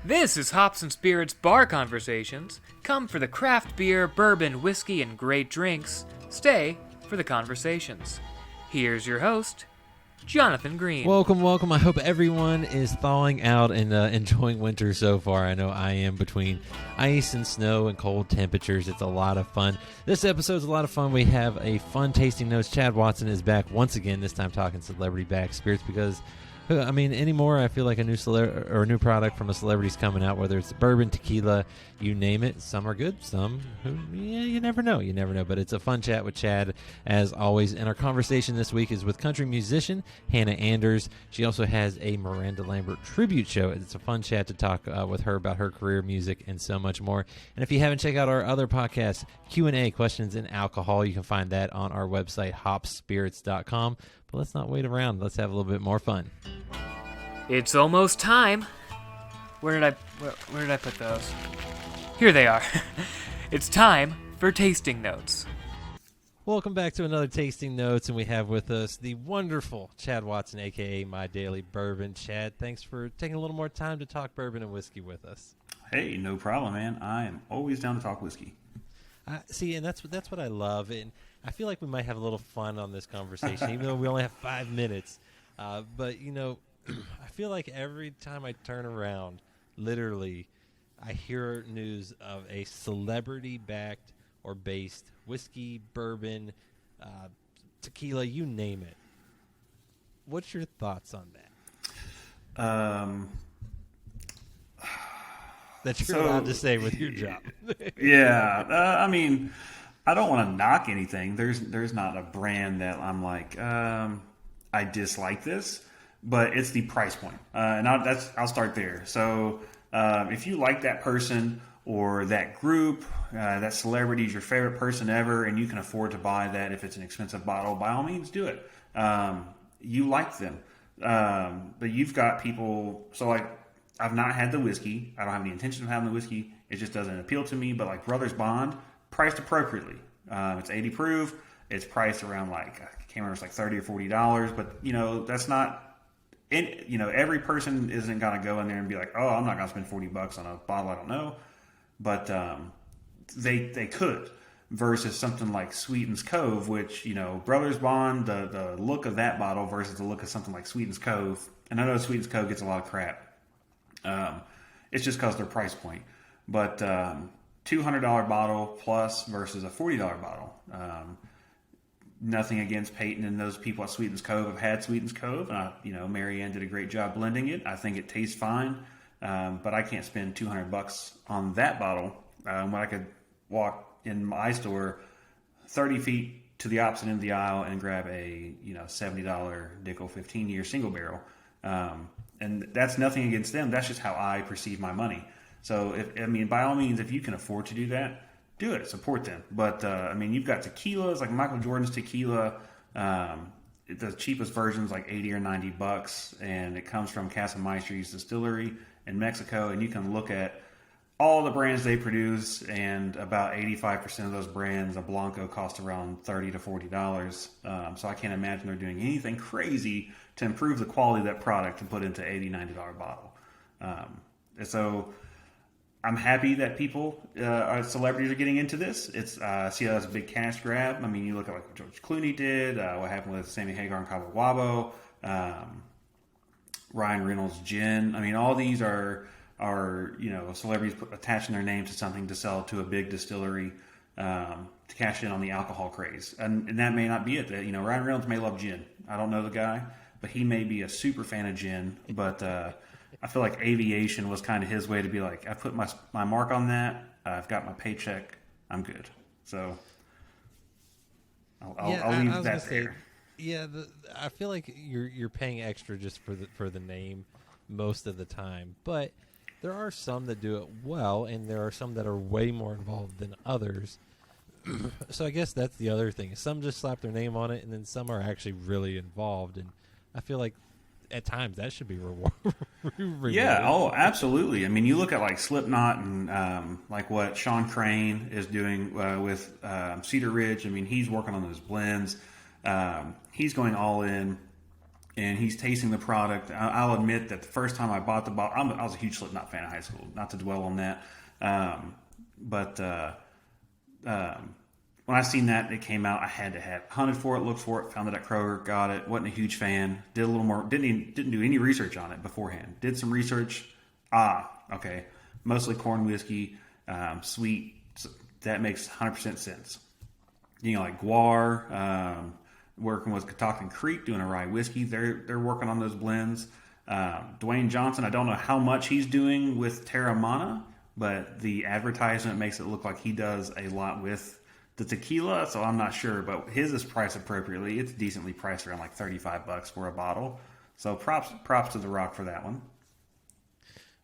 This is Hops and Spirits Bar Conversations. Come for the craft beer, bourbon, whiskey, and great drinks. Stay for the conversations. Here's your host, Jonathan Green. Welcome. I hope everyone is thawing out and enjoying winter so far. I know I am. Between ice and snow and cold temperatures, it's a lot of fun. This episode's a lot of fun. We have a fun tasting notes. Chad Watson is back once again, this time talking celebrity back spirits because, I mean, anymore, I feel like a new product from a celebrity's coming out, whether it's bourbon, tequila, you name it. Some are good, some, you never know. But it's a fun chat with Chad, as always. And our conversation this week is with country musician Hannah Anders. She also has a Miranda Lambert tribute show. It's a fun chat to talk with her about her career, music, and so much more. And if you haven't checked out our other podcast, Q&A, Questions in Alcohol, you can find that on our website, hopspirits.com. But let's not wait around. Let's have a little bit more fun. It's almost time. Where did I put those? Here they are. It's time for tasting notes. Welcome back to another Tasting Notes, and we have with us the wonderful Chad Watson, a.k.a. My Daily Bourbon. Chad, thanks for taking a little more time to talk bourbon and whiskey with us. Hey, no problem, man. I am always down to talk whiskey. See, and that's what I love, and I feel like we might have a little fun on this conversation, even though we only have 5 minutes. But, you know, I feel like every time I turn around, literally, I hear news of a celebrity-backed or based whiskey, bourbon, tequila, you name it. What's your thoughts on that? That you're allowed to say with your job. Yeah, I mean, I don't want to knock anything. There's not a brand that I'm like, I dislike this, but it's the price point, and I'll start there. So if you like that person or that group, that celebrity is your favorite person ever, and you can afford to buy that if it's an expensive bottle, by all means do it. You like them, but you've got people. So like, I've not had the whiskey. I don't have any intention of having the whiskey. It just doesn't appeal to me. But like Brothers Bond, priced appropriately. It's 80 proof. It's priced around like, I can't remember, it's like $30 or $40. But you know, that's not. Every person isn't gonna go in there and be like, oh, I'm not gonna spend $40 on a bottle I don't know. But they could. Versus something like Sweetens Cove, which, you know, Brothers Bond, the look of that bottle versus the look of something like Sweetens Cove. And I know Sweetens Cove gets a lot of crap. It's just because of their price point. But $200 bottle plus versus a $40 bottle. Nothing against Peyton and those people at Sweetens Cove have had Sweetens Cove. Marianne did a great job blending it. I think it tastes fine. But I can't spend $200 on that bottle when I could walk in my store 30 feet to the opposite end of the aisle and grab a $70 Dickel 15-year single barrel. And that's nothing against them. That's just how I perceive my money. So, by all means, if you can afford to do that, do it. Support them. But, you've got tequilas, like Michael Jordan's tequila. The cheapest version is like $80 or $90, and it comes from Casa Maestrí's distillery in Mexico. And you can look at all the brands they produce, and about 85% of those brands, a Blanco costs around $30 to $40. So I can't imagine they're doing anything crazy to improve the quality of that product to put into $80, $90 bottle. And so I'm happy that celebrities are getting into this. I see that as a big cash grab. I mean, you look at like what George Clooney did, what happened with Sammy Hagar and Cabo Wabo, Ryan Reynolds gin. I mean, all these are celebrities attaching their name to something to sell to a big distillery to cash in on the alcohol craze. And that may not be it. Ryan Reynolds may love gin. I don't know the guy, but he may be a super fan of gin. But I feel like aviation was kind of his way to be like, I put my mark on that. I've got my paycheck. I'm good. So I'll leave that there. I feel like you're paying extra just for the name most of the time, but there are some that do it well, and there are some that are way more involved than others. So I guess that's the other thing. Some just slap their name on it, and then some are actually really involved. And I feel like at times that should be rewarded. Yeah, oh, absolutely. I mean, you look at like Slipknot and like what Sean Crane is doing with Cedar Ridge. I mean, he's working on those blends. He's going all in. and he's tasting the product. I'll admit that the first time I bought the bottle, I was a huge Slipknot fan in high school. Not to dwell on that, but when I seen that it came out, I had to have hunted for it, looked for it, found it at Kroger, got it. Wasn't a huge fan. Did a little more. Didn't do any research on it beforehand. Did some research. Okay, mostly corn whiskey, sweet. That makes 100% sense. Like Guar, working with Catoctin Creek, doing a rye whiskey. They're working on those blends. Dwayne Johnson, I don't know how much he's doing with Terramana, but the advertisement makes it look like he does a lot with the tequila, so I'm not sure. But his is priced appropriately. It's decently priced, around like $35 for a bottle. So props to The Rock for that one.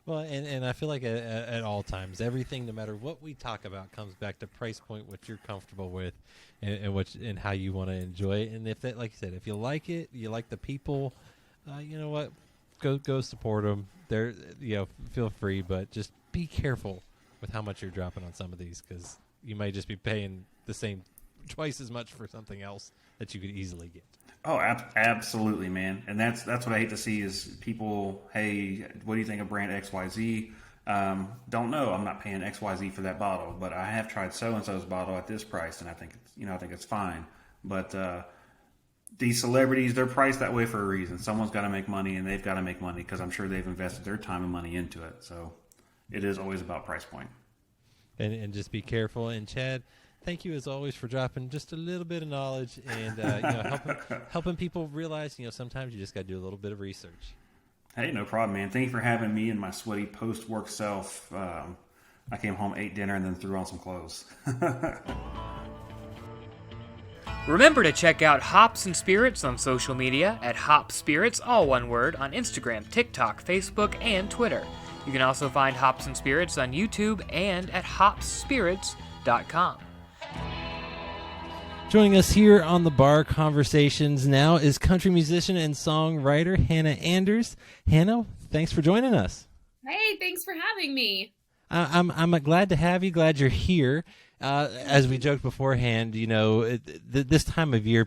Well, and I feel like at all times, everything, no matter what we talk about, comes back to price point, what you're comfortable with, and how you want to enjoy it. And if that, like you said, if you like it, you like the people, you know what, go support them. They're, feel free, but just be careful with how much you're dropping on some of these, because you might just be paying the same, twice as much for something else that you could easily get. Oh, absolutely, man. And that's what I hate to see is people, hey, what do you think of brand XYZ? Don't know. I'm not paying XYZ for that bottle, but I have tried so-and-so's bottle at this price, and I think it's fine. But these celebrities, they're priced that way for a reason. Someone's got to make money, and they've got to make money because I'm sure they've invested their time and money into it. So it is always about price point. And just be careful. And Chad, thank you as always for dropping just a little bit of knowledge and helping people realize sometimes you just got to do a little bit of research. Hey, no problem, man. Thank you for having me and my sweaty post-work self. I came home, ate dinner, and then threw on some clothes. Remember to check out Hops and Spirits on social media at Hop Spirits, all one word, on Instagram, TikTok, Facebook, and Twitter. You can also find Hops and Spirits on YouTube and at hopspirits.com. Joining us here on the Bar Conversations now is country musician and songwriter Hannah Anders. Hannah, thanks for joining us. Hey, thanks for having me. I'm glad to have you. Glad you're here. As we joked beforehand, this time of year,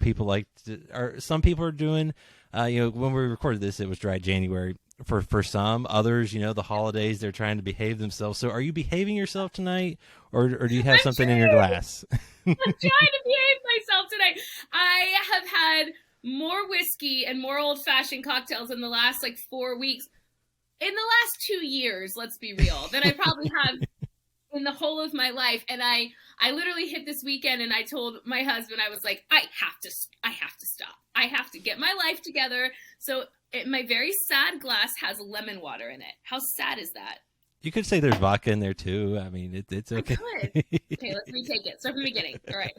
some people are doing. When we recorded this, it was dry January. For some others, the holidays, they're trying to behave themselves. So, are you behaving yourself tonight, or do you have something in your glass? I'm trying to behave myself tonight. I have had more whiskey and more old-fashioned cocktails in the last 4 weeks. In the last 2 years, let's be real, than I probably have in the whole of my life. And I literally hit this weekend and I told my husband, I was like, I have to stop. I have to get my life together. So my very sad glass has lemon water in it. How sad is that? You could say there's vodka in there too. I mean, it's okay. I could. Okay, let's retake it. Start from the beginning. All right.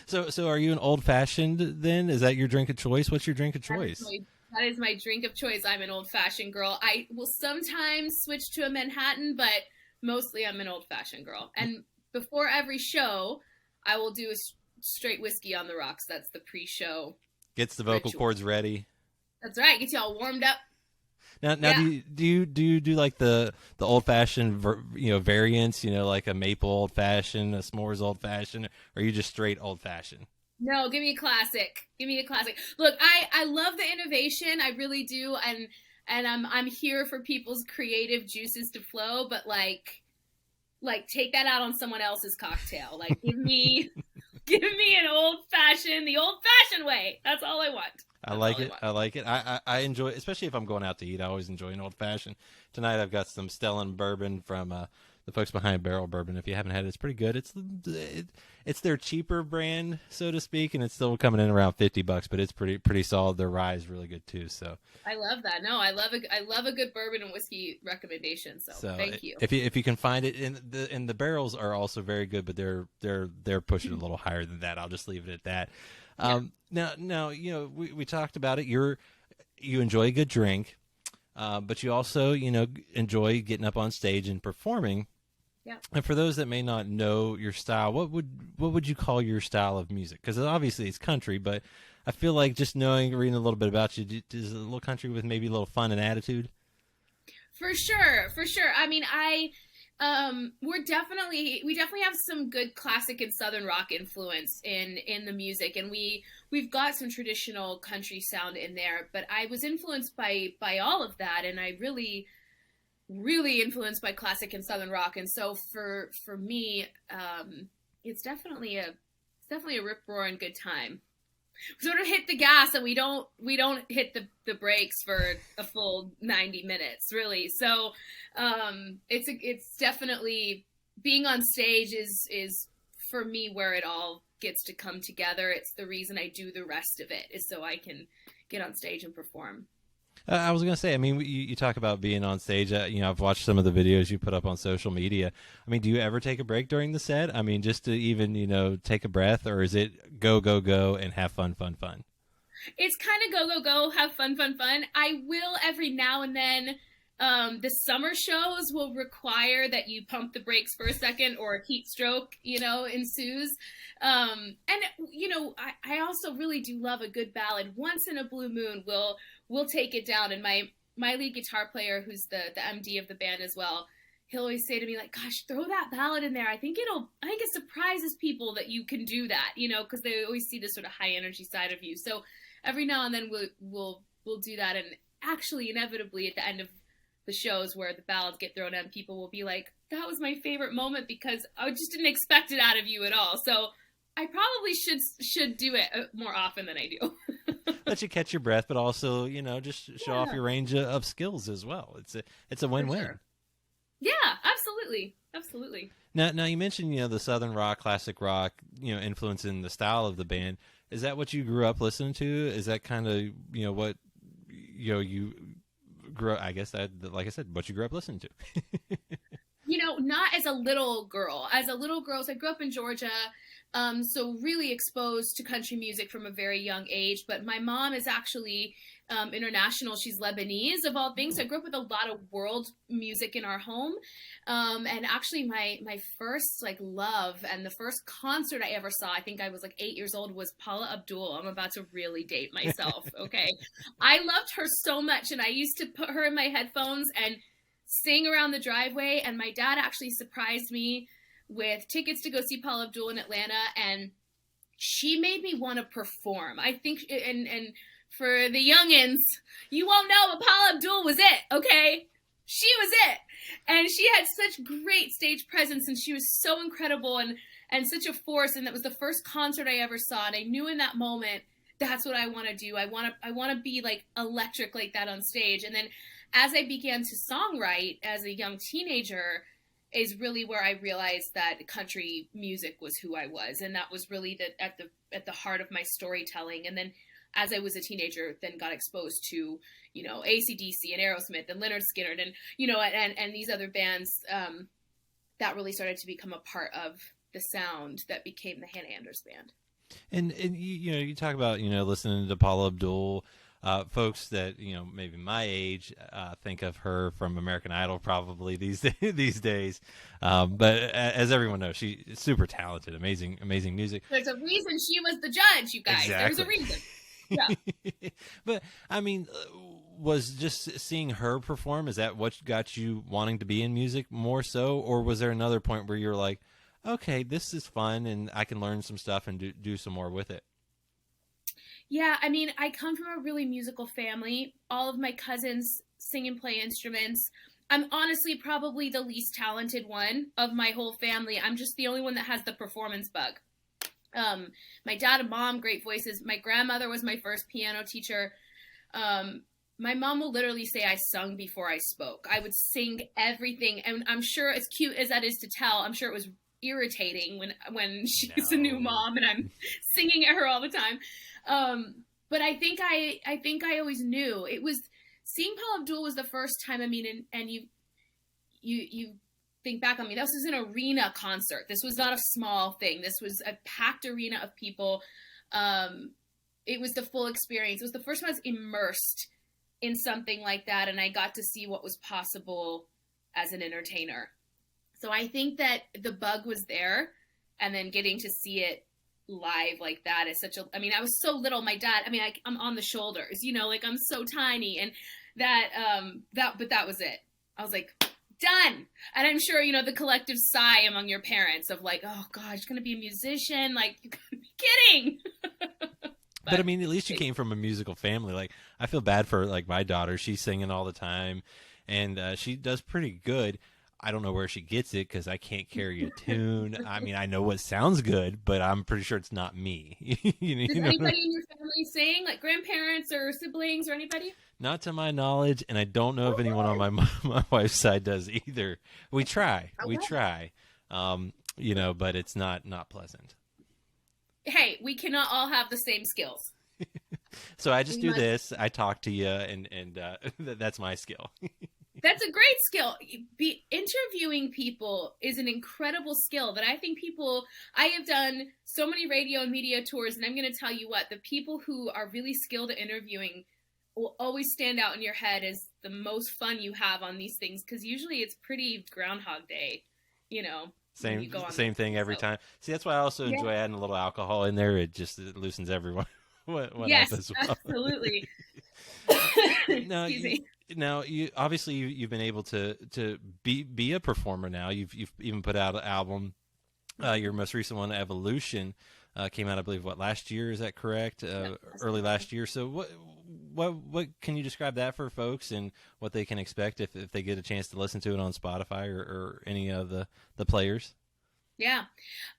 So are you an old fashioned then? Is that your drink of choice? What's your drink of choice? That is my drink of choice. I'm an old fashioned girl. I will sometimes switch to a Manhattan, but mostly I'm an old fashioned girl. And before every show, I will do a straight whiskey on the rocks. That's the pre-show. Gets the vocal cords ready. That's right. Gets you all warmed up. Now, yeah. do you do like the old fashioned variants? Like a maple old fashioned, a s'mores old fashioned, or are you just straight old fashioned? No, give me a classic. Give me a classic. Look, I love the innovation. I really do, and I'm here for people's creative juices to flow. But like take that out on someone else's cocktail. Like give me an old fashioned, the old fashioned way. That's all I want. I like it. I enjoy, especially if I'm going out to eat. I always enjoy an old fashioned. Tonight I've got some Stellan bourbon from the folks behind Barrel Bourbon. If you haven't had it, it's pretty good. It's their cheaper brand, so to speak, and it's still coming in around $50, but it's pretty solid. Their rye is really good too. So I love that. No, I love a good bourbon and whiskey recommendation. So thank you. If you can find it, and the barrels are also very good, but they're pushing a little higher than that. I'll just leave it at that. Now, we talked about it. You enjoy a good drink, but you also, enjoy getting up on stage and performing. Yeah. And for those that may not know your style, what would you call your style of music? Because obviously it's country, but I feel like just reading a little bit about you, is it a little country with maybe a little fun and attitude? For sure. I mean, We definitely have some good classic and southern rock influence in the music, and we've got some traditional country sound in there, but I was influenced by all of that, and I really influenced by classic and southern rock. And so for me, it's definitely a rip roaring good time. We sort of hit the gas and we don't hit the brakes for a full 90 minutes, really. So it's definitely, being on stage is for me where it all gets to come together. It's the reason I do the rest of it, is so I can get on stage and perform. I was going to say, I mean, you talk about being on stage. I've watched some of the videos you put up on social media. I mean, do you ever take a break during the set? I mean, just to even, take a breath, or is it go, go, go and have fun? It's kind of go, go, go, have fun. I will every now and then. The summer shows will require that you pump the brakes for a second, or a heat stroke, ensues. And I also really do love a good ballad. Once in a blue moon, we'll take it down. And my lead guitar player, who's the MD of the band as well, he'll always say to me, like, gosh, throw that ballad in there. I think it surprises people that you can do that, because they always see this sort of high energy side of you. So every now and then we'll do that. And actually, inevitably, at the end of the shows where the ballads get thrown in, people will be like, that was my favorite moment, because I just didn't expect it out of you at all. So I probably should do it more often than I do. Let you catch your breath, but also, just show off your range of skills as well. It's a win-win. Sure. Yeah, absolutely. Now you mentioned, the Southern rock, classic rock, influencing the style of the band. Is that what you grew up listening to? Is that kind of, what, you grew up, I guess that, like I said, what you grew up listening to? Not as a little girl. As a little girl, so I grew up in Georgia, so really exposed to country music from a very young age. But my mom is actually international. She's Lebanese, of all things. So I grew up with a lot of world music in our home. And actually my first love, and the first concert I ever saw, I think I was 8 years old, was Paula Abdul. I'm about to really date myself. Okay. I loved her so much, and I used to put her in my headphones and sing around the driveway. And my dad actually surprised me with tickets to go see Paula Abdul in Atlanta, and she made me want to perform. I think, and for the youngins, you won't know, but Paula Abdul was it, okay? She was it. And she had such great stage presence, and she was so incredible and such a force. And that was the first concert I ever saw. And I knew in that moment, that's what I want to do. I want to be electric like that on stage. And then as I began to songwrite as a young teenager, is really where I realized that country music was who I was. And that was really at the heart of my storytelling. And then as I was a teenager, then got exposed to, AC/DC and Aerosmith and Lynyrd Skynyrd and these other bands, that really started to become a part of the sound that became the Hannah Anders Band. And you talk about, listening to Paula Abdul. Folks that, maybe my age, think of her from American Idol probably these days. But as everyone knows, she's super talented, amazing music. There's a reason she was the judge, you guys. Exactly. There's a reason. Yeah. But, I mean, was just seeing her perform, is that what got you wanting to be in music more so? Or was there another point where you were like, okay, this is fun and I can learn some stuff and do some more with it? Yeah, I mean, I come from a really musical family. All of my cousins sing and play instruments. I'm honestly probably the least talented one of my whole family. I'm just the only one that has the performance bug. My dad and mom, great voices. My grandmother was my first piano teacher. My mom will literally say I sung before I spoke. I would sing everything. And I'm sure, as cute as that is to tell, I'm sure it was irritating when she's a new mom and I'm singing at her all the time. But I think I always knew. It was, seeing Paula Abdul was the first time, I mean, and you think back on me, this was an arena concert. This was not a small thing. This was a packed arena of people. It was the full experience. It was the first time I was immersed in something like that, and I got to see what was possible as an entertainer. So I think that the bug was there, and then getting to see it live like that is such a, I mean, I was so little. My dad, I mean, I'm on the shoulders, I'm so tiny, and but that was it. I was like, done. And I'm sure, the collective sigh among your parents of like, oh gosh, going to be a musician. Like, you gotta be kidding. But I mean, at least you came from a musical family. Like, I feel bad for like my daughter. She's singing all the time, and she does pretty good. I don't know where she gets it because I can't carry a tune. I mean, I know what sounds good, but I'm pretty sure it's not me. Does anybody in your family sing, like grandparents or siblings or anybody? Not to my knowledge, and I don't know if anyone on my wife's side does either. We try, but it's not pleasant. Hey, we cannot all have the same skills. So I just do this. I talk to you, and that's my skill. That's a great skill. Interviewing people is an incredible skill that I think I have done so many radio and media tours, and I'm going to tell you what, the people who are really skilled at interviewing will always stand out in your head as the most fun you have on these things, because usually it's pretty Groundhog Day, Same thing every time. See, that's why I also enjoy adding a little alcohol in there. It loosens everyone. Yes, up as well. Absolutely. Now, you obviously you've been able to be a performer now. You've even put out an album. Your most recent one, Evolution, came out, I believe, last year? Is that correct? Early last year. So what can you describe that for folks and what they can expect if they get a chance to listen to it on Spotify or any of the players? Yeah.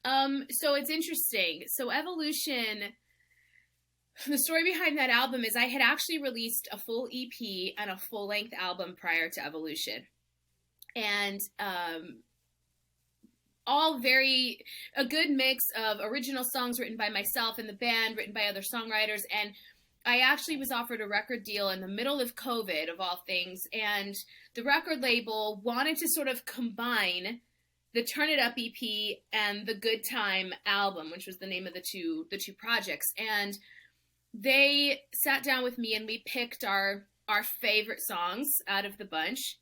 So it's interesting. So Evolution, the story behind that album is I had actually released a full EP and a full-length album prior to Evolution. And a good mix of original songs written by myself and the band, written by other songwriters. And I actually was offered a record deal in the middle of COVID, of all things. And the record label wanted to sort of combine the Turn It Up EP and the Good Time album, which was the name of the two projects. And they sat down with me and we picked our favorite songs out of the bunch.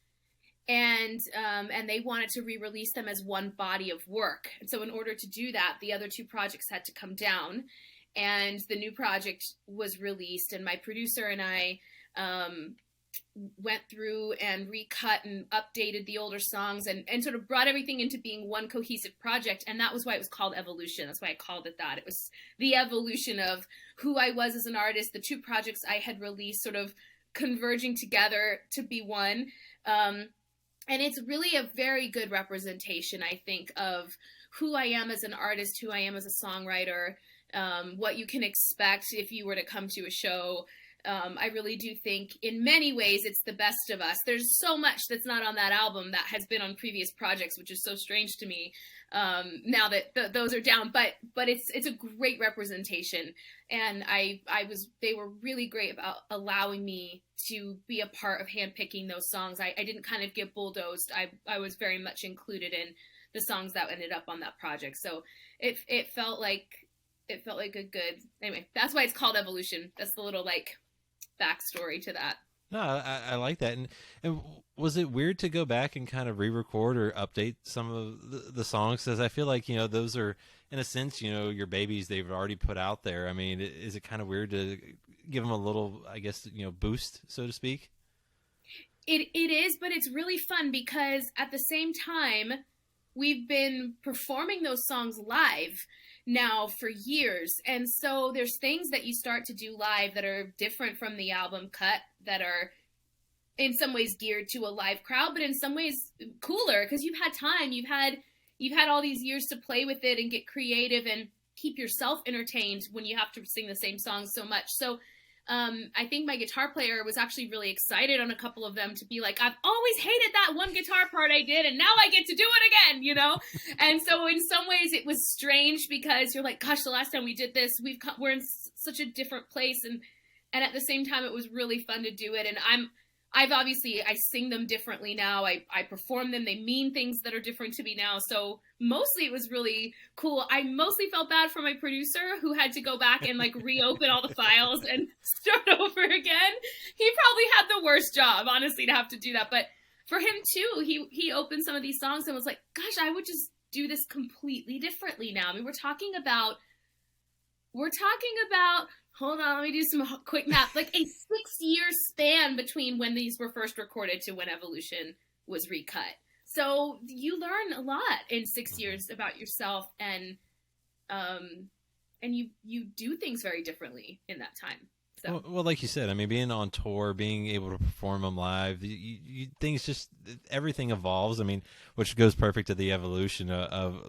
And they wanted to re-release them as one body of work. And so in order to do that, the other two projects had to come down, and the new project was released. And my producer and I went through and recut and updated the older songs and sort of brought everything into being one cohesive project. And that was why it was called Evolution. That's why I called it that. It was the evolution of who I was as an artist, the two projects I had released sort of converging together to be one. And it's really a very good representation, I think, of who I am as an artist, who I am as a songwriter, what you can expect if you were to come to a show. I really do think in many ways it's the best of us. There's so much that's not on that album that has been on previous projects, which is so strange to me now that those are down. But it's a great representation, and they were really great about allowing me to be a part of handpicking those songs. I didn't kind of get bulldozed. I was very much included in the songs that ended up on that project. So it felt like a good, anyway, that's why it's called Evolution. That's the little backstory to that. No, I like that. And was it weird to go back and kind of re-record or update some of the songs? Because I feel like, those are, in a sense, your babies they've already put out there. I mean, is it kind of weird to give them a little, I guess, boost, so to speak? It is, but it's really fun because at the same time, we've been performing those songs live now for years. And so there's things that you start to do live that are different from the album cut, that are in some ways geared to a live crowd, but in some ways cooler because you've had time, you've had all these years to play with it and get creative and keep yourself entertained when you have to sing the same songs so much. So I think my guitar player was actually really excited on a couple of them to be like, I've always hated that one guitar part I did, and now I get to do it again, And so in some ways it was strange because you're like, gosh, the last time we did this, we're in such a different place, and at the same time it was really fun to do it. And I sing them differently now. I perform them. They mean things that are different to me now. So mostly it was really cool. I mostly felt bad for my producer who had to go back and reopen all the files and start over again. He probably had the worst job, honestly, to have to do that. But for him too, he opened some of these songs and was like, gosh, I would just do this completely differently now. I mean, we're talking about, hold on, let me do some quick math. A 6-year span between when these were first recorded to when Evolution was recut. So you learn a lot in 6 years about yourself, and you do things very differently in that time. So. Well, like you said, I mean, being on tour, being able to perform them live, things just, everything evolves. I mean, which goes perfect to the evolution of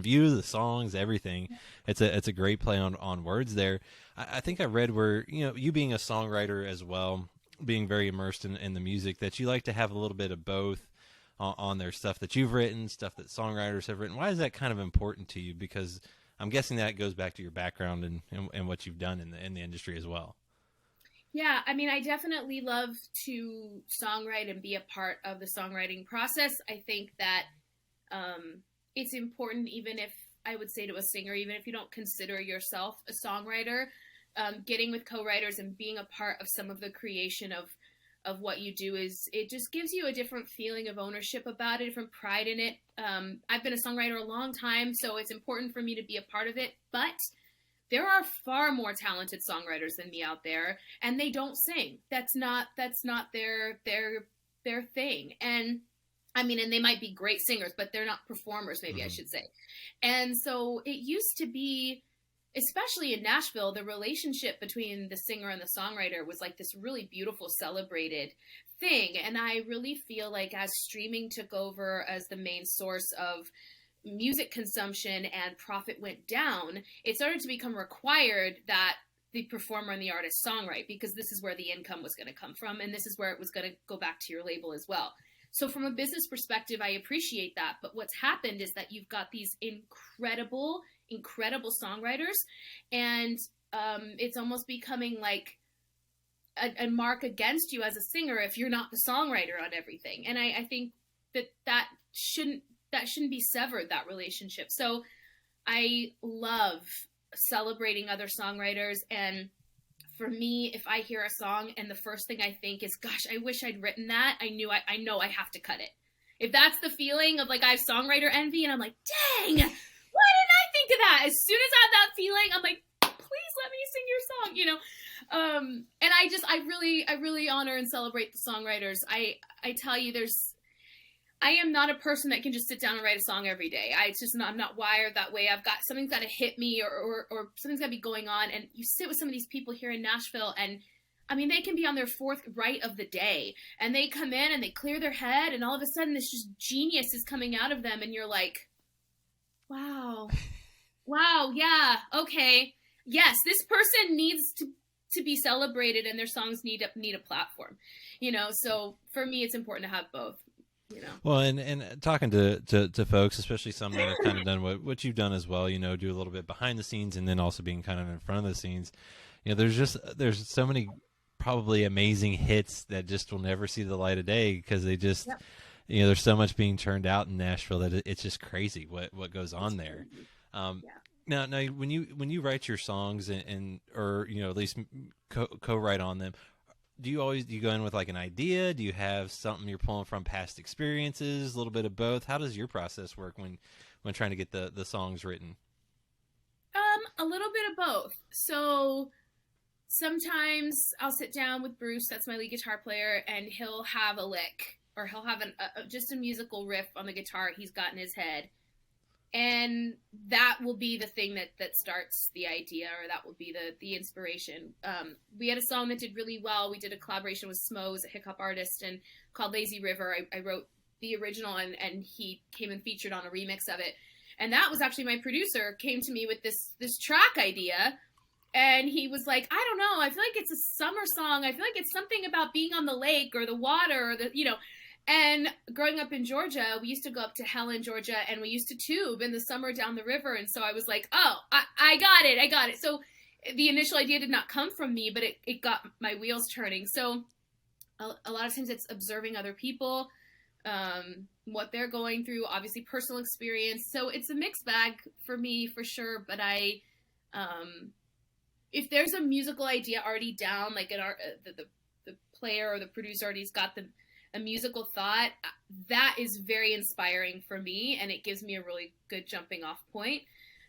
you, the songs, everything. It's a great play on words there. I think I read where, you being a songwriter as well, being very immersed in the music, that you like to have a little bit of both on their stuff that you've written, stuff that songwriters have written. Why is that kind of important to you? Because I'm guessing that goes back to your background and what you've done in the industry as well. Yeah, I mean, I definitely love to songwrite and be a part of the songwriting process. I think that it's important, even if I would say to a singer, even if you don't consider yourself a songwriter, getting with co-writers and being a part of some of the creation of what you do it just gives you a different feeling of ownership about it, different pride in it. I've been a songwriter a long time, so it's important for me to be a part of it, but there are far more talented songwriters than me out there, and they don't sing. That's not their thing. And I mean, and they might be great singers, but they're not performers, maybe I should say. And so it used to be, especially in Nashville, the relationship between the singer and the songwriter was like this really beautiful, celebrated thing. And I really feel like as streaming took over as the main source of music consumption and profit went down, it started to become required that the performer and the artist songwrite, because this is where the income was going to come from, and this is where it was going to go back to your label as well. So from a business perspective, I appreciate that. But what's happened is that you've got these incredible songwriters, and it's almost becoming like a mark against you as a singer if you're not the songwriter on everything. And I think that shouldn't be severed, that relationship. So I love celebrating other songwriters. And for me, if I hear a song and the first thing I think is, gosh, I wish I'd written that, I know I have to cut it. If that's the feeling of like I have songwriter envy and I'm like, dang, why didn't I think of that? As soon as I have that feeling, I'm like, please let me sing your song, and I really honor and celebrate the songwriters. I tell you, I am not a person that can just sit down and write a song every day. I'm not wired that way. Something's got to hit me or something's got to be going on. And you sit with some of these people here in Nashville, and I mean, they can be on their fourth write of the day, and they come in and they clear their head, and all of a sudden this just genius is coming out of them, and you're like, wow, yeah, okay, yes, this person needs to be celebrated, and their songs need a platform, So for me, it's important to have both. Well, and talking to folks, especially some that have kind of done what you've done as well, do a little bit behind the scenes and then also being kind of in front of the scenes. There's so many probably amazing hits that just will never see the light of day because they just, there's so much being turned out in Nashville that it's just crazy what goes on there. Now when you write your songs or at least co-write on them, do you go in with like an idea? Do you have something you're pulling from past experiences? A little bit of both? How does your process work when trying to get the songs written? A little bit of both. So sometimes I'll sit down with Bruce, that's my lead guitar player, and he'll have a lick, or he'll have just a musical riff on the guitar he's got in his head. And that will be the thing that starts the idea, or that will be the inspiration. We had a song that did really well. We did a collaboration with Smoes, a hip-hop artist, and called Lazy River. I wrote the original, and he came and featured on a remix of it. And that was actually my producer came to me with this track idea. And he was like, I don't know, I feel like it's a summer song. I feel like it's something about being on the lake or the water or And growing up in Georgia, we used to go up to Helen, Georgia, and we used to tube in the summer down the river. And so I was like, oh, I got it. So the initial idea did not come from me, but it got my wheels turning. So a lot of times it's observing other people, what they're going through, obviously personal experience. So it's a mixed bag for me, for sure. But if there's a musical idea already down, like the player or the producer already's got a musical thought, that is very inspiring for me, and it gives me a really good jumping off point.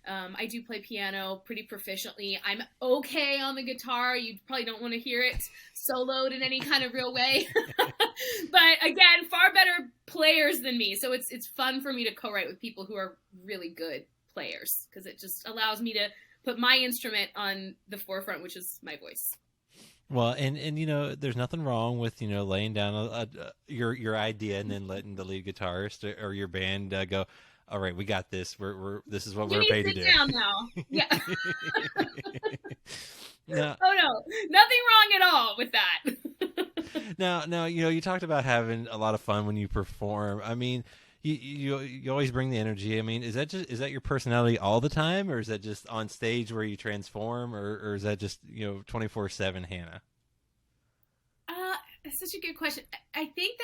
I do play piano pretty proficiently. I'm okay on the guitar. You probably don't want to hear it soloed in any kind of real way. But again, far better players than me. So it's fun for me to co-write with people who are really good players, because it just allows me to put my instrument on the forefront, which is my voice. Well, and you know, there's nothing wrong with, you know, laying down your idea and then letting the lead guitarist or your band go, all right, we got this. This is what we're paid to do. Down now. Yeah. Now, oh no, nothing wrong at all with that. now, you know, you talked about having a lot of fun when you perform. I mean, you always bring the energy. I mean, is that your personality all the time, or is that just on stage where you transform, or is that just, you know, 24/7 Hannah? That's such a good question. I think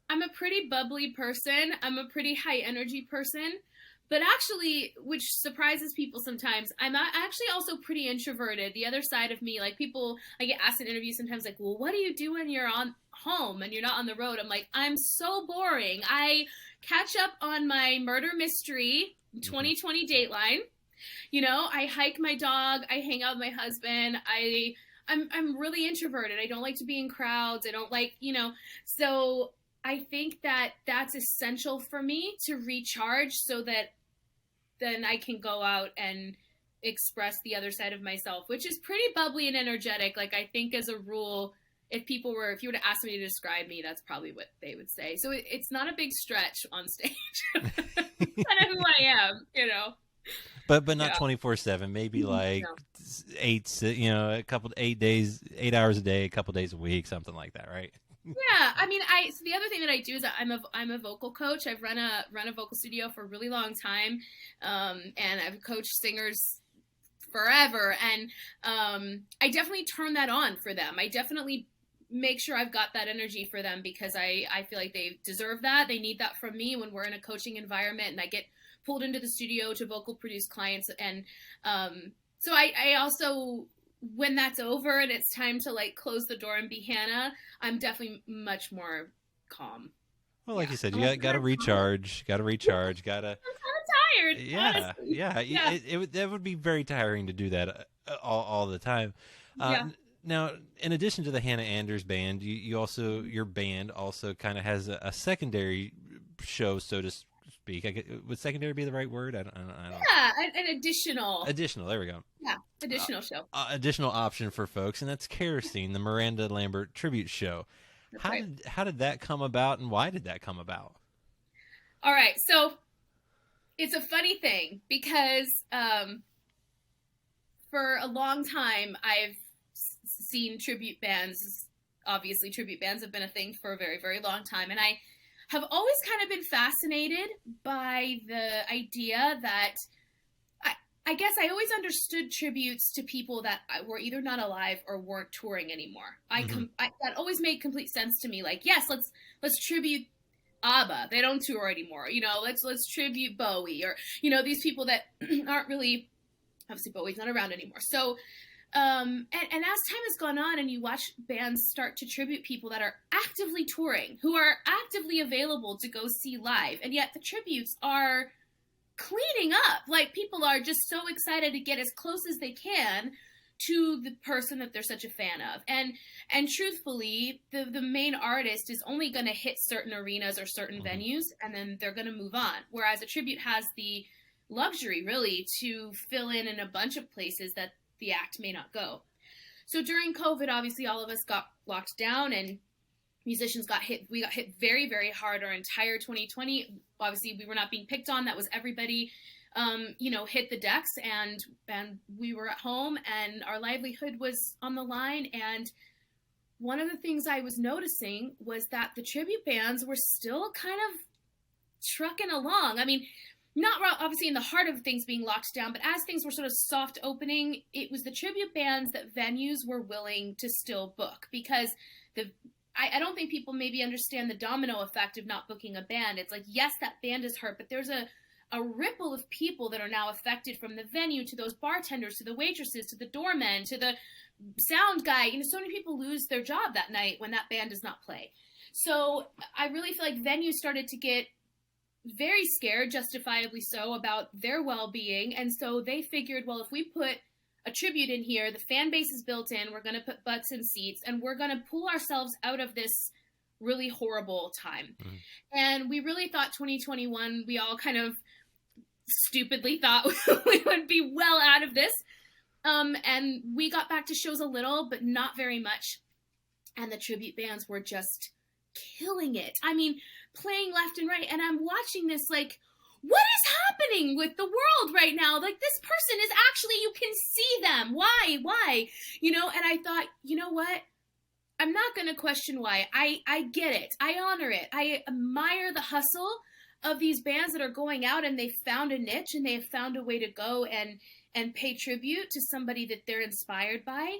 I'm a pretty bubbly person. I'm a pretty high energy person, but actually, which surprises people sometimes, I'm actually also pretty introverted. The other side of me, like I get asked in interviews sometimes, like, well, what do you do when you're on home and you're not on the road? I'm like, I'm so boring. I catch up on my murder mystery 2020 Dateline. You know, I hike my dog. I hang out with my husband. I'm really introverted. I don't like to be in crowds. I don't like, you know, so I think that that's essential for me to recharge so that then I can go out and express the other side of myself, which is pretty bubbly and energetic. Like, I think as a rule, if you were to ask me to describe me, that's probably what they would say. So it's not a big stretch on stage. Kind of who I am, you know. But not 24/7. Maybe like 8 hours a day, a couple days a week, something like that, right? Yeah, I mean, so the other thing that I do is that I'm a vocal coach. I've run a vocal studio for a really long time, and I've coached singers forever, and I definitely turn that on for them. I definitely make sure I've got that energy for them, because I feel like they deserve that. They need that from me when we're in a coaching environment, and I get pulled into the studio to vocal produce clients, and so I also, when that's over and it's time to like close the door and be Hannah, I'm definitely much more calm. Well, like you said, you got to recharge. I'm kind of tired. Yeah, honestly. yeah. That would be very tiring to do that all the time. Now, in addition to the Hannah Anders band, you also, your band also kind of has a secondary show, so to speak. Would secondary be the right word? I don't Yeah, an additional. Additional. There we go. Yeah, additional show. Additional option for folks, and that's Kerosene, the Miranda Lambert tribute show. How did that come about, and why did that come about? All right, so it's a funny thing, because for a long time I've seen tribute bands. Obviously, tribute bands have been a thing for a very, very long time, and I have always kind of been fascinated by the idea that I guess I always understood tributes to people that were either not alive or weren't touring anymore. That always made complete sense to me. Like, yes, let's tribute ABBA. They don't tour anymore. You know, let's tribute Bowie, or, you know, these people that aren't really, obviously Bowie's not around anymore. So, and as time has gone on and you watch bands start to tribute people that are actively touring, who are actively available to go see live, and yet the tributes are cleaning up. Like, people are just so excited to get as close as they can to the person that they're such a fan of. And truthfully, the main artist is only going to hit certain arenas or certain venues, and then they're going to move on. Whereas a tribute has the luxury, really, to fill in a bunch of places that the act may not go. So during COVID, obviously, all of us got locked down, and musicians got hit. We got hit very, very hard our entire 2020. Obviously, we were not being picked on. That was everybody, hit the decks, and we were at home, and our livelihood was on the line. And one of the things I was noticing was that the tribute bands were still kind of trucking along. I mean, not obviously in the heart of things being locked down, but as things were sort of soft opening, it was the tribute bands that venues were willing to still book, because I don't think people maybe understand the domino effect of not booking a band. It's like, yes, that band is hurt, but there's a ripple of people that are now affected, from the venue to those bartenders to the waitresses to the doormen to the sound guy. You know, so many people lose their job that night when that band does not play. So I really feel like venues started to get very scared, justifiably so, about their well-being. And so they figured, well, if we put a tribute in here, the fan base is built in, we're going to put butts in seats, and we're going to pull ourselves out of this really horrible time. And we really thought 2021, we all kind of stupidly thought we would be well out of this. And we got back to shows a little, but not very much. And the tribute bands were just killing it. I mean, playing left and right. And I'm watching this like, what is happening with the world right now? Like, this person is actually, you can see them. Why? You know, and I thought, you know what? I'm not going to question why. I get it. I honor it. I admire the hustle of these bands that are going out and they found a niche and they have found a way to go and pay tribute to somebody that they're inspired by.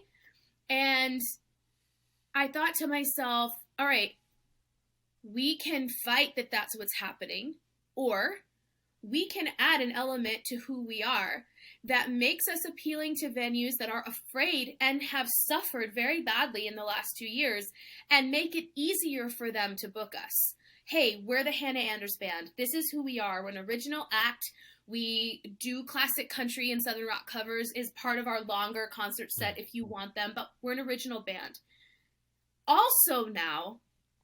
And I thought to myself, all right, we can fight that that's what's happening, or we can add an element to who we are that makes us appealing to venues that are afraid and have suffered very badly in the last 2 years, and make it easier for them to book us. Hey, we're the Hannah Anders Band. This is who we are. We're an original act. We do classic country and Southern rock covers is part of our longer concert set if you want them, but we're an original band. Also now,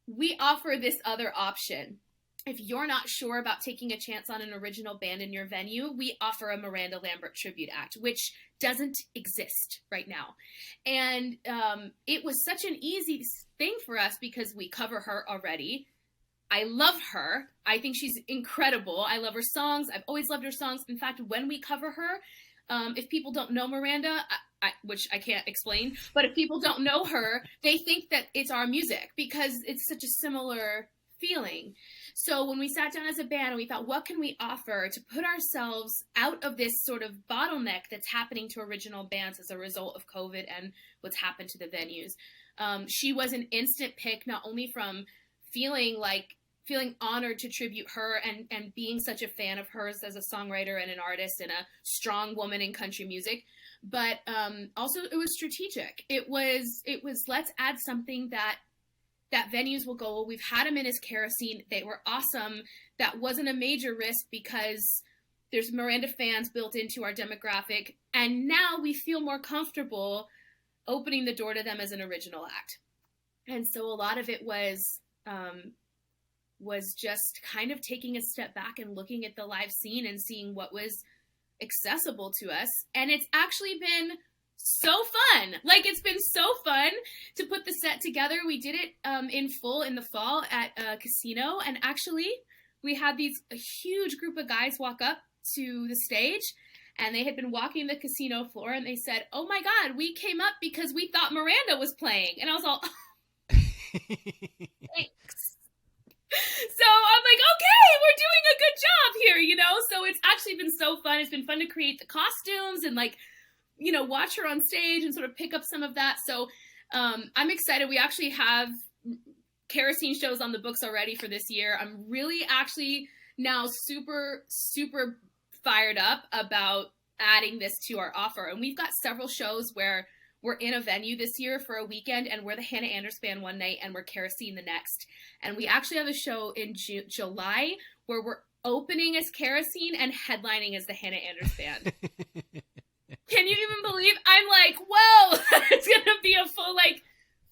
we offer this other option. If you're not sure about taking a chance on an original band in your venue, we offer a Miranda Lambert tribute act, which doesn't exist right now. And it was such an easy thing for us because we cover her already. I love her. I think she's incredible. I love her songs. I've always loved her songs. In fact, when we cover her, if people don't know Miranda, which I can't explain, but if people don't know her, they think that it's our music because it's such a similar feeling. So when we sat down as a band, we thought, what can we offer to put ourselves out of this sort of bottleneck that's happening to original bands as a result of COVID and what's happened to the venues? She was an instant pick, not only from feeling honored to tribute her and being such a fan of hers as a songwriter and an artist and a strong woman in country music, but also it was strategic. It was let's add something that venues will go, well, we've had them in as Kerosene. They were awesome. That wasn't a major risk because there's Miranda fans built into our demographic. And now we feel more comfortable opening the door to them as an original act. And so a lot of it was just kind of taking a step back and looking at the live scene and seeing what was accessible to us. And it's actually been so fun. Like, it's been so fun to put the set together. We did it in full in the fall at a casino, and actually we had a huge group of guys walk up to the stage, and they had been walking the casino floor, and they said, oh my God, we came up because we thought Miranda was playing. And I was all, oh, thanks. So I'm like, okay, we're doing a good job here, you know? So it's actually been so fun. It's been fun to create the costumes and watch her on stage and sort of pick up some of that. So I'm excited. We actually have Kerosene shows on the books already for this year. I'm really actually now super, super fired up about adding this to our offer. And we've got several shows where we're in a venue this year for a weekend, and we're the Hannah Anders Band one night, and we're Kerosene the next. And we actually have a show in July where we're opening as Kerosene and headlining as the Hannah Anders Band. Can you even believe? I'm like, whoa, it's going to be a full,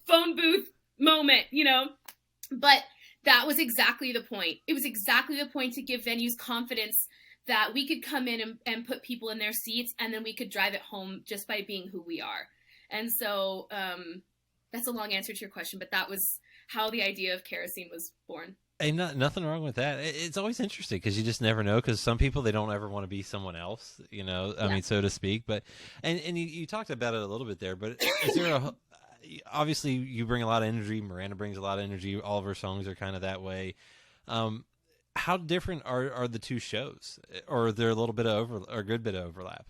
phone booth moment, you know? But that was exactly the point. It was exactly the point to give venues confidence that we could come in and put people in their seats, and then we could drive it home just by being who we are. And so that's a long answer to your question, but that was how the idea of Kerosene was born. Hey, nothing wrong with that. It's always interesting because you just never know, because some people, they don't ever want to be someone else, you know, I mean, so to speak. But and you talked about it a little bit there, but is there obviously you bring a lot of energy. Miranda brings a lot of energy. All of her songs are kind of that way. How different are the two shows, or are there a little bit of a good bit of overlap?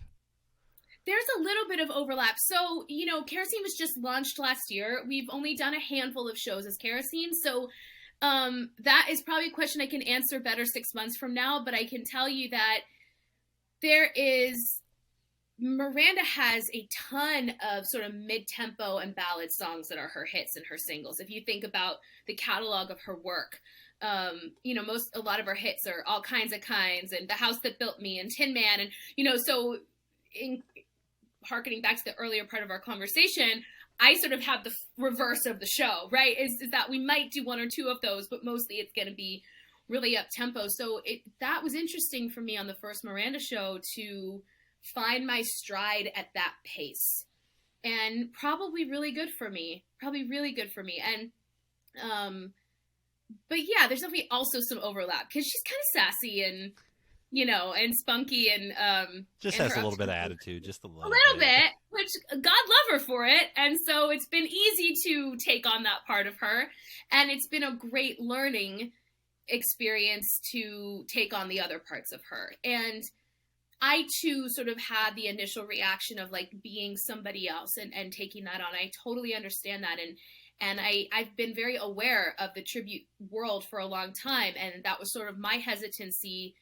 There's a little bit of overlap. So, you know, Kerosene was just launched last year. We've only done a handful of shows as Kerosene. So that is probably a question I can answer better 6 months from now. But I can tell you that Miranda has a ton of sort of mid-tempo and ballad songs that are her hits and her singles. If you think about the catalog of her work, you know, a lot of her hits are All Kinds of Kinds and The House That Built Me and Tin Man. And, you know, so hearkening back to the earlier part of our conversation, I sort of have the reverse of the show, right? Is that we might do one or two of those, but mostly it's going to be really up tempo. So that was interesting for me on the first Miranda show to find my stride at that pace, and probably really good for me. And but yeah, there's definitely also some overlap because she's kind of sassy and and spunky and just and has her a little bit of uptight attitude, just a a little little bit, which God love her for it. And so it's been easy to take on that part of her, and it's been a great learning experience to take on the other parts of her. And I too sort of had the initial reaction of like being somebody else and taking that on. I totally understand that. And I've been very aware of the tribute world for a long time. And that was sort of my hesitancy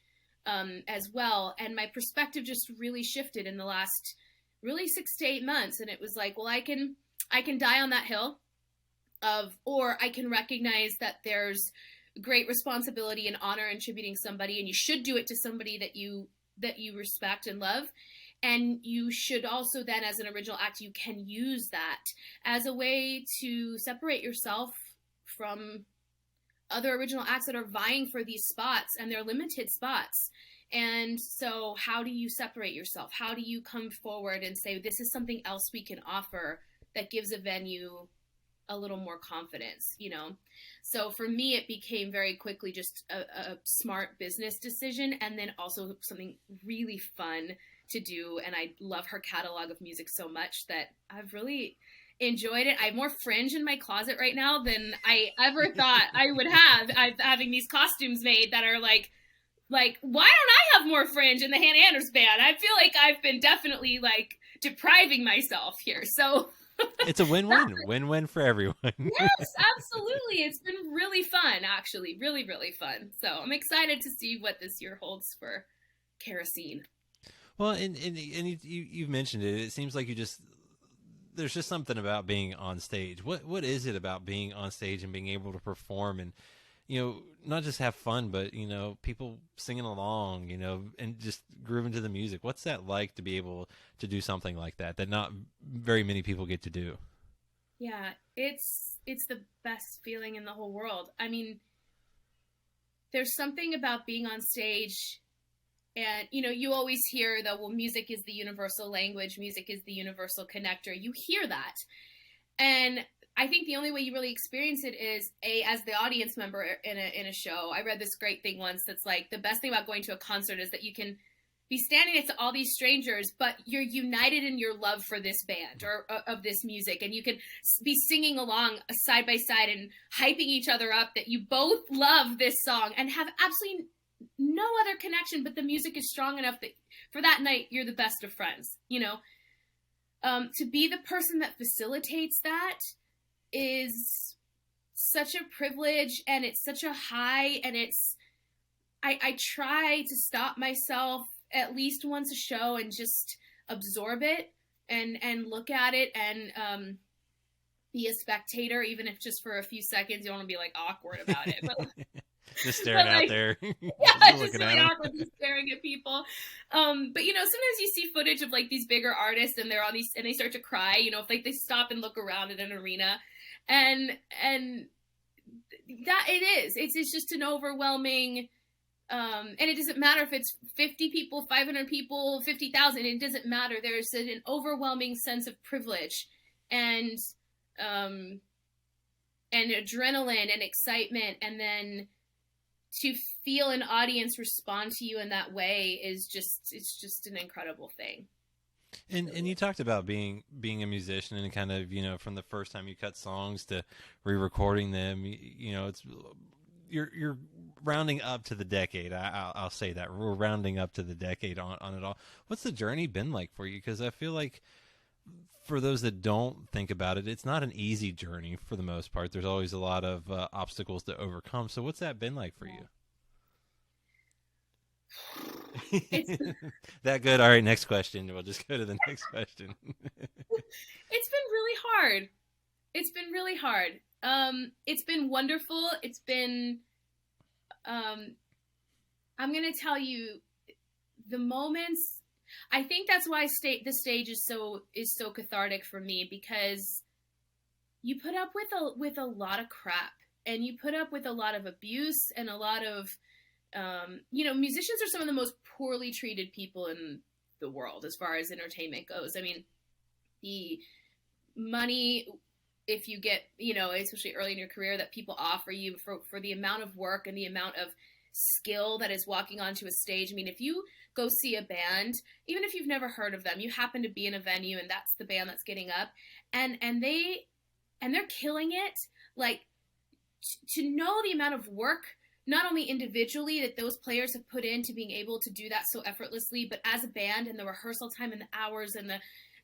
as well. And my perspective just really shifted in the last really 6 to 8 months. And it was like, well, I can die on that hill or I can recognize that there's great responsibility and honor in tributing somebody, and you should do it to somebody that you respect and love. And you should also then, as an original act, you can use that as a way to separate yourself from other original acts that are vying for these spots, and they're limited spots. And so how do you separate yourself? How do you come forward and say, this is something else we can offer that gives a venue a little more confidence, So for me, it became very quickly just a smart business decision, and then also something really fun to do. And I love her catalog of music so much that I've really enjoyed it. I have more fringe in my closet right now than I ever thought I would have. I'm having these costumes made that are like, why don't I have more fringe in the Hannah Anders band? I feel like I've been definitely like depriving myself here. So it's a win-win for everyone. Yes, absolutely. It's been really fun, actually. Really, really fun. So I'm excited to see what this year holds for Kerosene. Well, and you've mentioned it. It seems like there's just something about being on stage. What is it about being on stage and being able to perform and, not just have fun, but, people singing along, and just grooving to the music? What's that like to be able to do something like that not very many people get to do? Yeah, it's the best feeling in the whole world. I mean, there's something about being on stage, and, you always hear that, well, music is the universal language, music is the universal connector. You hear that. And I think the only way you really experience it is as the audience member in a show. I read this great thing once that's like, the best thing about going to a concert is that you can be standing next to all these strangers, but you're united in your love for this band or of this music, and you can be singing along side by side and hyping each other up that you both love this song and have absolutely no other connection, but the music is strong enough that for that night you're the best of friends. To be the person that facilitates that is such a privilege, and it's such a high, and I try to stop myself at least once a show and just absorb it and look at it and be a spectator, even if just for a few seconds. You don't want to be like awkward about it, but just staring out there. Yeah, just really awkward, just staring at people. But sometimes you see footage of like these bigger artists, and they're on these, and they start to cry. If like they stop and look around in an arena, and that it's just an overwhelming. And it doesn't matter if it's 50 people, 500 people, 50,000. It doesn't matter. There's an overwhelming sense of privilege, and adrenaline and excitement, and then to feel an audience respond to you in that way it's just an incredible thing. And you talked about being a musician and kind of, from the first time you cut songs to re-recording them, it's you're rounding up to the decade. I'll say that we're rounding up to the decade on it all. What's the journey been like for you? Because I feel like for those that don't think about it, it's not an easy journey for the most part. There's always a lot of obstacles to overcome. So what's that been like for you? That good? All right, next question. We'll just go to the next question. It's been really hard. It's been wonderful. It's been, I'm going to tell you the moments. I think that's why the stage is so cathartic for me, because you put up with a lot of crap, and you put up with a lot of abuse and a lot of, musicians are some of the most poorly treated people in the world as far as entertainment goes. I mean, the money, if you get, especially early in your career, that people offer you for the amount of work and the amount of skill that is walking onto a stage. I mean, if you go see a band, even if you've never heard of them, you happen to be in a venue and that's the band that's getting up, and they're killing it. Like, to know the amount of work, not only individually that those players have put into being able to do that so effortlessly, but as a band, and the rehearsal time and the hours and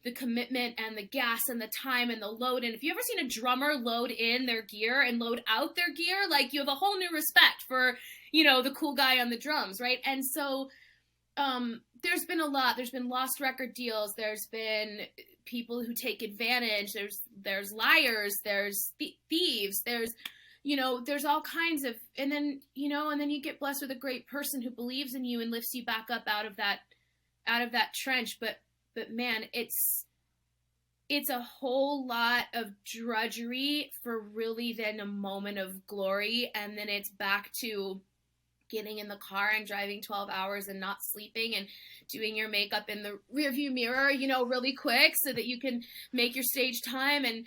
the commitment and the gas and the time and the load. And if you ever seen a drummer load in their gear and load out their gear, like, you have a whole new respect for, the cool guy on the drums, right? And so there's been a lot. There's been lost record deals. There's been people who take advantage. There's liars. There's thieves. There's all kinds of, and then you get blessed with a great person who believes in you and lifts you back up out of that trench. But man, it's a whole lot of drudgery for really then a moment of glory. And then it's back to getting in the car and driving 12 hours and not sleeping and doing your makeup in the rearview mirror, really quick so that you can make your stage time. And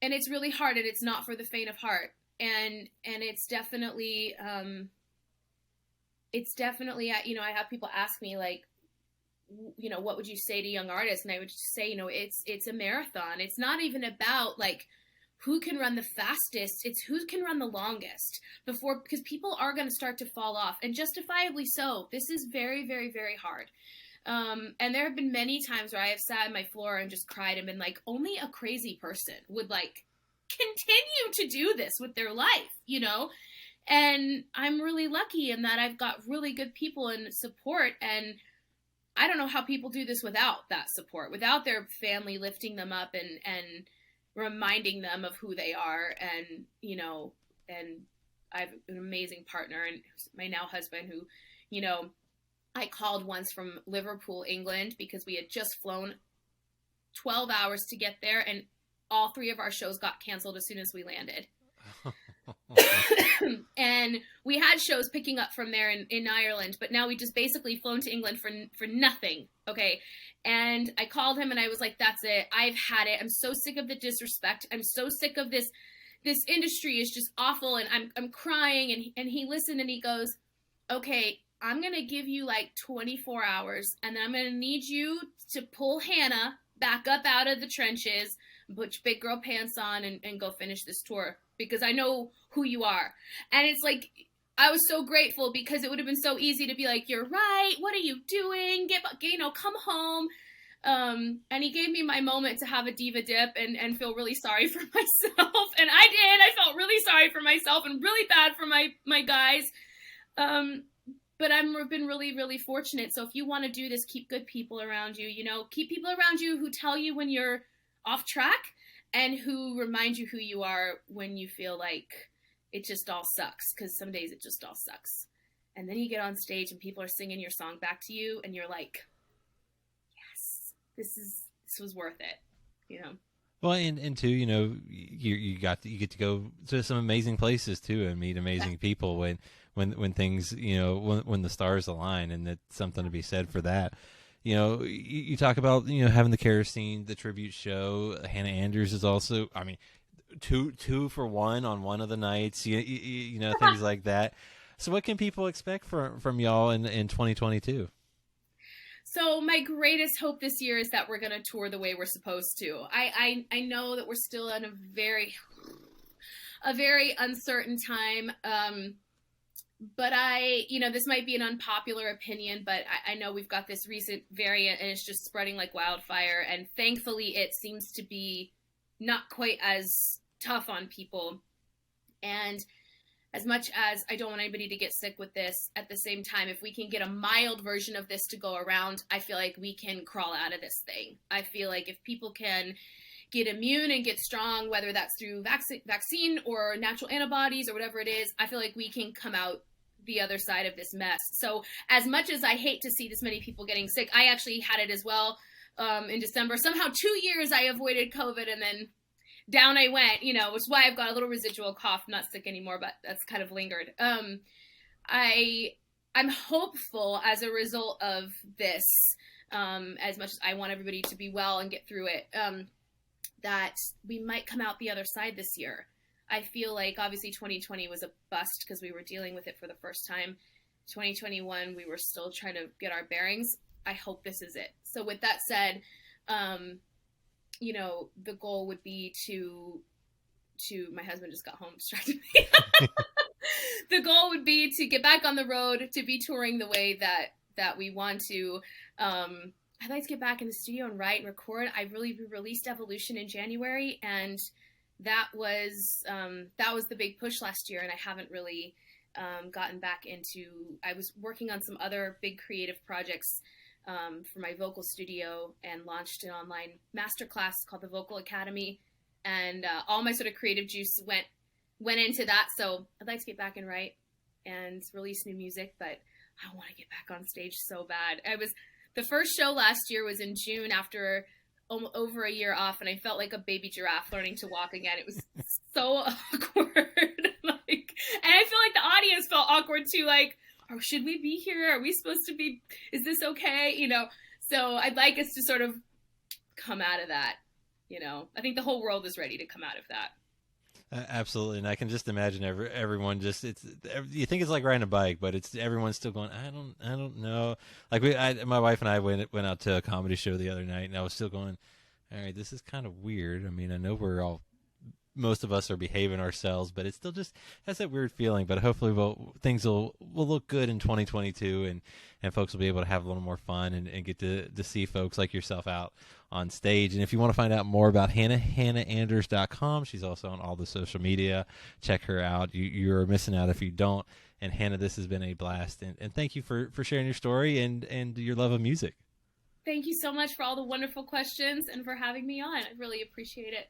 it's really hard, and it's not for the faint of heart. And it's definitely, I have people ask me, like, what would you say to young artists? And I would just say, it's a marathon. It's not even about, like, who can run the fastest. It's who can run the longest because people are going to start to fall off, and justifiably so. This is very, very, very hard. And there have been many times where I have sat on my floor and just cried and been like, only a crazy person would, like, continue to do this with their life, And I'm really lucky in that I've got really good people and support, and I don't know how people do this without that support, without their family lifting them up and reminding them of who they are. And, and I have an amazing partner, and my now husband, who, I called once from Liverpool, England, because we had just flown 12 hours to get there, and all 3 of our shows got canceled as soon as we landed. And we had shows picking up from there in Ireland, but now we just basically flown to England for nothing. Okay. And I called him and I was like, that's it. I've had it. I'm so sick of the disrespect. I'm so sick of this industry is just awful. And I'm crying. And he listened and he goes, okay, I'm going to give you like 24 hours, and then I'm going to need you to pull Hannah back up out of the trenches, put your big girl pants on, and go finish this tour, because I know who you are. And it's like, I was so grateful, because it would have been so easy to be like, you're right, what are you doing? Come home. And he gave me my moment to have a diva dip and feel really sorry for myself. And I did. I felt really sorry for myself and really bad for my guys. But I've been really, really fortunate. So if you want to do this, keep good people around you, keep people around you who tell you when you're off track, and who remind you who you are when you feel like it just all sucks, because some days it just all sucks. And then you get on stage and people are singing your song back to you, and you're like, yes, this was worth it, Well, and too, you get to go to some amazing places too, and meet amazing people when things, when the stars align, and that's something to be said for that. You talk about, having the Kerosene, the tribute show. Hannah Andrews is also, I mean, two for one on one of the nights, things like that. So what can people expect from y'all in 2022? So my greatest hope this year is that we're going to tour the way we're supposed to. I know that we're still in a very uncertain time. But this might be an unpopular opinion, but I know we've got this recent variant, and it's just spreading like wildfire. And thankfully it seems to be not quite as tough on people. And as much as I don't want anybody to get sick with this, at the same time, if we can get a mild version of this to go around, I feel like we can crawl out of this thing. I feel like if people can get immune and get strong, whether that's through vaccine or natural antibodies or whatever it is, I feel like we can come out the other side of this mess. So as much as I hate to see this many people getting sick, I actually had it as well in December. Somehow 2 years I avoided COVID, and then down I went, which is why I've got a little residual cough. I'm not sick anymore, but that's kind of lingered. I'm hopeful as a result of this, as much as I want everybody to be well and get through it, that we might come out the other side this year. I feel like obviously 2020 was a bust because we were dealing with it for the first time. 2021, we were still trying to get our bearings. I hope this is it. So with that said, the goal would be to my husband just got home, distracted me. The goal would be to get back on the road, to be touring the way that we want to. I'd like to get back in the studio and write and record. I really released Evolution in January, and that was the big push last year, and I haven't really gotten back into. I was working on some other big creative projects for my vocal studio and launched an online masterclass called the Vocal Academy, and all my sort of creative juice went into that. So I'd like to get back and write and release new music, but I want to get back on stage so bad. The first show last year was in June after over a year off, and I felt like a baby giraffe learning to walk again. It was so awkward. And I feel like the audience felt awkward too, like, oh, should we be here? Are we supposed to be, is this okay? So I'd like us to sort of come out of that. I think the whole world is ready to come out of that. Absolutely, and I can just imagine everyone you think it's like riding a bike, but everyone's still going, I don't know. Like my wife and I went out to a comedy show the other night, and I was still going, all right, this is kind of weird. I mean, I know most of us are behaving ourselves, but it still just has that weird feeling. But hopefully things will look good in 2022, and folks will be able to have a little more fun and get to see folks like yourself out on stage. And if you want to find out more about Hannah, hannahanders.com. She's also on all the social media. Check her out. You're missing out if you don't. And Hannah, this has been a blast. And thank you for sharing your story and your love of music. Thank you so much for all the wonderful questions and for having me on. I really appreciate it.